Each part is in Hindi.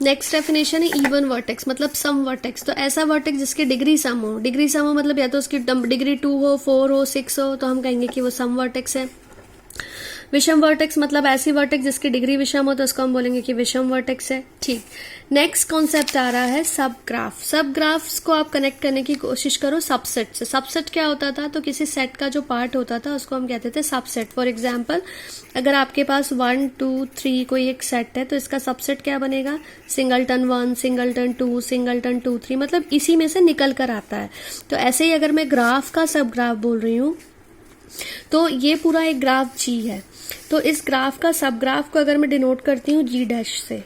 नेक्स्ट डेफिनेशन है इवन वर्टेक्स, मतलब सम वर्टेक्स। तो ऐसा वर्टेक्स जिसकी डिग्री सम हो, डिग्री सम हो मतलब या तो उसकी डिग्री 2 हो, 4 हो, 6 हो, तो हम कहेंगे कि वो सम वर्टेक्स है। विषम वर्टेक्स मतलब ऐसी वर्टेक्स जिसकी डिग्री विषम हो, तो उसको हम बोलेंगे कि विषम वर्टेक्स है। ठीक, नेक्स्ट कॉन्सेप्ट आ रहा है सब ग्राफ। सब ग्राफ्स को आप कनेक्ट करने की कोशिश करो सबसेट से। सबसेट क्या होता था, तो किसी सेट का जो पार्ट होता था उसको हम कहते थे सबसेट। फॉर एग्जाम्पल, अगर आपके पास 1 2 3 कोई एक सेट है, तो इसका सबसेट क्या बनेगा, सिंगलटन 1, सिंगलटन 2, सिंगलटन 2 3, मतलब इसी में से निकल कर आता है। तो ऐसे ही अगर मैं ग्राफ का सब ग्राफ बोल रही हूँ, तो ये पूरा एक ग्राफ जी है। तो इस ग्राफ का सब ग्राफ को अगर मैं डिनोट करती हूँ जी डैश से,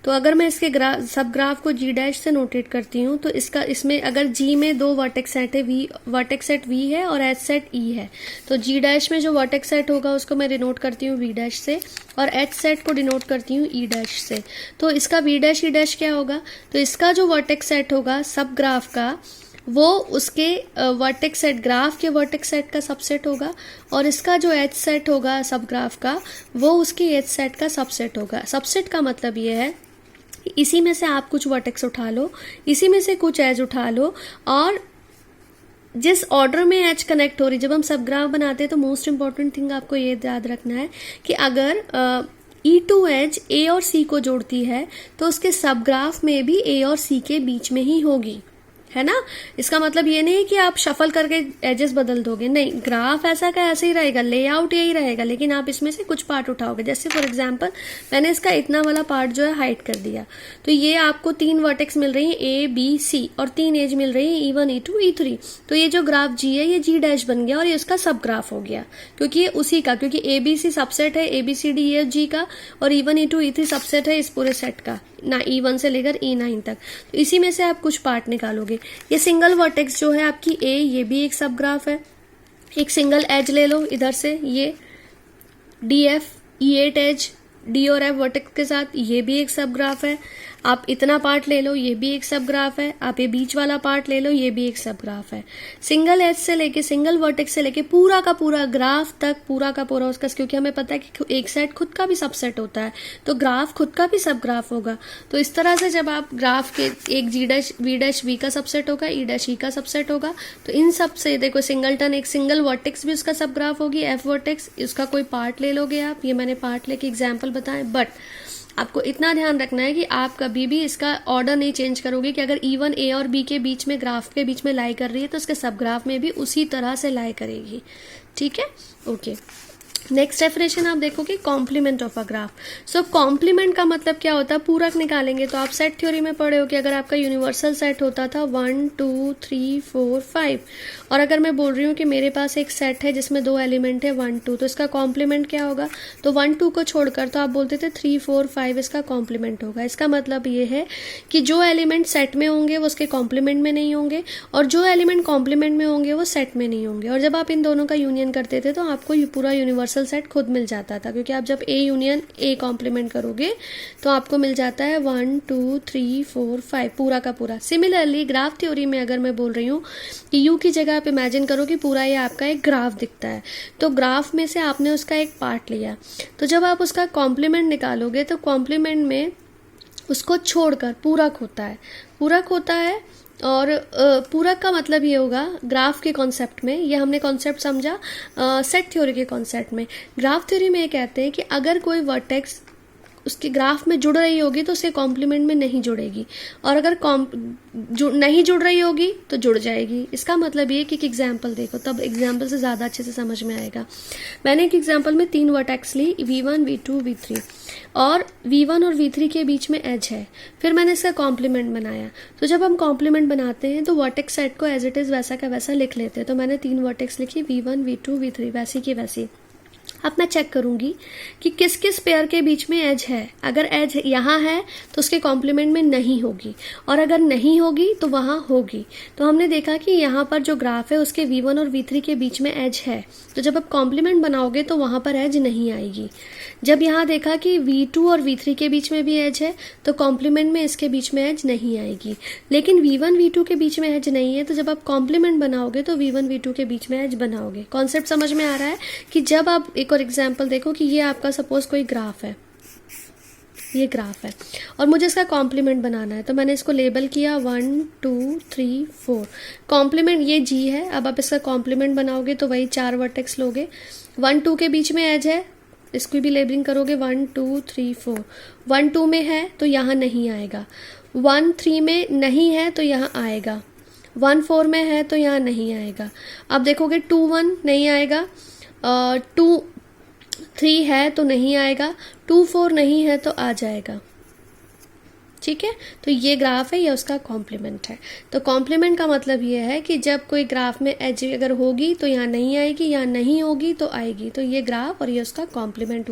तो अगर मैं इसके सब ग्राफ को जी डैश से नोटेट करती हूँ, तो इसमें अगर जी में 2 वर्टेक्स सेट है, वर्टेक्स सेट वी है और एच सेट ई है, तो जी डैश में जो वर्टेक्स सेट होगा उसको मैं डिनोट करती हूँ वी डैश से, और एच सेट को डिनोट करती हूँ ई डैश से। तो इसका वी डैश ई डैश क्या होगा, तो इसका जो वर्टेक्स सेट होगा सब ग्राफ का, वो उसके वर्टेक्स सेट, ग्राफ के वर्टेक्स सेट का सबसेट होगा, और इसका जो एच सेट होगा सब ग्राफ का, वो उसके एच सेट का सबसेट होगा। सबसेट का मतलब ये है इसी में से आप कुछ वर्टेक्स उठा लो, इसी में से कुछ एज उठा लो, और जिस ऑर्डर में एज कनेक्ट हो रही, जब हम सब ग्राफ बनाते हैं तो मोस्ट इंपॉर्टेंट थिंग आपको ये याद रखना है कि अगर E2 एज ए और सी को जोड़ती है, तो उसके सब ग्राफ में भी ए और सी के बीच में ही होगी, है ना। इसका मतलब ये नहीं कि आप शफल करके एजेस बदल दोगे, नहीं, ग्राफ ऐसा का ऐसे ही रहेगा, लेआउट यही रहेगा, लेकिन आप इसमें से कुछ पार्ट उठाओगे। जैसे फॉर एग्जांपल मैंने इसका इतना वाला पार्ट जो है हाइड कर दिया, तो ये आपको 3 वर्टेक्स मिल रही है ए बी सी, और 3 एज मिल रही है E1 E2 E3। तो ये जो ग्राफ जी है ये जी डैश बन गया और ये उसका सब ग्राफ हो गया, क्योंकि ये उसी का, क्योंकि ए बी सी सबसेट है ABCD E F G का, और E1 E2 E3 सबसेट है इस पूरे सेट का, ना E1 से लेकर E9 तक। तो इसी में से आप कुछ पार्ट निकालोगे। ये सिंगल वर्टेक्स जो है आपकी ए, ये भी एक सब ग्राफ है। एक सिंगल एज ले लो इधर से, ये DF E8 एज D और F वर्टेक्स के साथ, ये भी एक सब ग्राफ है। आप इतना पार्ट ले लो, ये भी एक सब ग्राफ है। आप ये बीच वाला पार्ट ले लो, ये भी एक सब ग्राफ है। सिंगल एज से लेके, सिंगल वर्टेक्स से लेके पूरा का पूरा ग्राफ तक, पूरा का पूरा उसका, क्योंकि हमें पता है कि एक सेट खुद का भी सबसेट होता है, तो ग्राफ खुद का भी सब ग्राफ होगा। तो इस तरह से जब आप ग्राफ के एक जी डैश वी डैश वी का सबसेट होगा, ई डैश ई का सबसेट होगा, तो इन सब से देखो सिंगलटन एक सिंगल वर्टेक्स भी उसका सब ग्राफ होगी, F वर्टेक्स, उसका कोई पार्ट ले लोगे आप, ये मैंने पार्ट लेके एग्जाम्पल बताए। बट आपको इतना ध्यान रखना है कि आप कभी भी इसका ऑर्डर नहीं चेंज करोगे कि अगर E1 A और B के बीच में, ग्राफ के बीच में लाई कर रही है, तो उसके सब ग्राफ में भी उसी तरह से लाई करेगी। ठीक है, ओके। नेक्स्ट डेफिनेशन आप देखोगे complement of a graph. So complement का मतलब क्या होता है, पूरक निकालेंगे। तो आप सेट थ्योरी में पढ़े हो कि अगर आपका यूनिवर्सल सेट होता था 1 2 3 4 5, और अगर मैं बोल रही हूँ कि मेरे पास एक सेट है जिसमें 2 एलिमेंट है 1 2, तो इसका कॉम्प्लीमेंट क्या होगा, तो 1 2 को छोड़कर तो आप बोलते थे 3 4 5 इसका कॉम्प्लीमेंट होगा। इसका मतलब ये है कि जो एलिमेंट सेट में होंगे वो उसके कॉम्प्लीमेंट में नहीं होंगे, और जो एलिमेंट कॉम्प्लीमेंट में होंगे वो सेट में नहीं होंगे। और जब आप इन दोनों का यूनियन करते थे तो आपको पूरा यूनिवर्सल सेट खुद मिल जाता था, क्योंकि आप जब ए यूनियन ए कॉम्प्लीमेंट करोगे तो आपको मिल जाता है 1 2 3 4 5 पूरा का पूरा। सिमिलरली ग्राफ थ्योरी में अगर मैं बोल रही हूँ कि यू की जगह आप इमेजिन करो कि पूरा ये आपका एक ग्राफ दिखता है, तो ग्राफ में से आपने उसका एक पार्ट लिया, तो जब आप उसका कॉम्प्लीमेंट निकालोगे तो कॉम्प्लीमेंट में उसको छोड़कर पूरक होता है, पूरक होता है। और पूरक का मतलब ये होगा ग्राफ के कॉन्सेप्ट में, ये हमने कॉन्सेप्ट समझा सेट थ्योरी के कॉन्सेप्ट में। ग्राफ थ्योरी में ये कहते हैं कि अगर कोई वर्टेक्स उसके ग्राफ में जुड़ रही होगी तो उसे कॉम्प्लीमेंट में नहीं जुड़ेगी, और अगर नहीं जुड़ रही होगी तो जुड़ जाएगी। इसका मतलब ये कि एक एग्जाम्पल देखो, तब एग्जाम्पल से ज़्यादा अच्छे से समझ में आएगा। मैंने एक एग्जाम्पल में 3 वर्टेक्स ली, V1 V2 V3, और V1 और V3 के बीच में एज है, फिर मैंने इसका कॉम्प्लीमेंट बनाया। तो जब हम कॉम्प्लीमेंट बनाते हैं तो वर्टेक्स सेट को एज इट इज़ वैसा का वैसा लिख लेते हैं। तो मैंने 3 वर्टेक्स लिखी, V1 V2 V3, वैसी की वैसी। अब मैं चेक करूंगी कि किस किस पेयर के बीच में एज है। अगर एज यहाँ है तो उसके कॉम्प्लीमेंट में नहीं होगी, और अगर नहीं होगी तो वहाँ होगी। तो हमने देखा कि यहाँ पर जो ग्राफ है उसके V1 और V3 के बीच में एज है, तो जब आप कॉम्प्लीमेंट बनाओगे तो वहाँ पर एज नहीं आएगी। जब यहाँ देखा कि V2 और V3 के बीच में भी एज है, तो कॉम्प्लीमेंट में इसके बीच में एज नहीं आएगी। लेकिन V1 V2 के बीच में एज नहीं है, तो जब आप कॉम्प्लीमेंट बनाओगे तो V1 V2 के बीच में एज बनाओगे। कॉन्सेप्ट समझ में आ रहा है कि जब आप एक और एग्जाम्पल देखो कि ये आपका सपोज कोई ग्राफ है, ये ग्राफ है और मुझे इसका कॉम्प्लीमेंट बनाना है, तो मैंने इसको लेबल किया 1 2 3 4। कॉम्प्लीमेंट ये जी है। अब आप इसका कॉम्प्लीमेंट बनाओगे तो वही 4 वर्टेक्स लोगे। 1 2 के बीच में एज है, इसकी भी लेबलिंग करोगे 1 2 3 4। 1 2 में है तो यहाँ नहीं आएगा, 1 3 में नहीं है तो यहाँ आएगा, 1 4 में है तो यहाँ नहीं आएगा। अब देखोगे 2 1 नहीं आएगा, 2 3 है तो नहीं आएगा, 2 4 नहीं है तो आ जाएगा। ठीक है, तो ये ग्राफ है, ये उसका कॉम्प्लीमेंट है। तो कॉम्प्लीमेंट का मतलब ये है कि जब कोई ग्राफ में एज अगर होगी तो यहाँ नहीं आएगी, यहाँ नहीं होगी तो आएगी, तो ये ग्राफ और ये उसका कॉम्प्लीमेंट हुआ।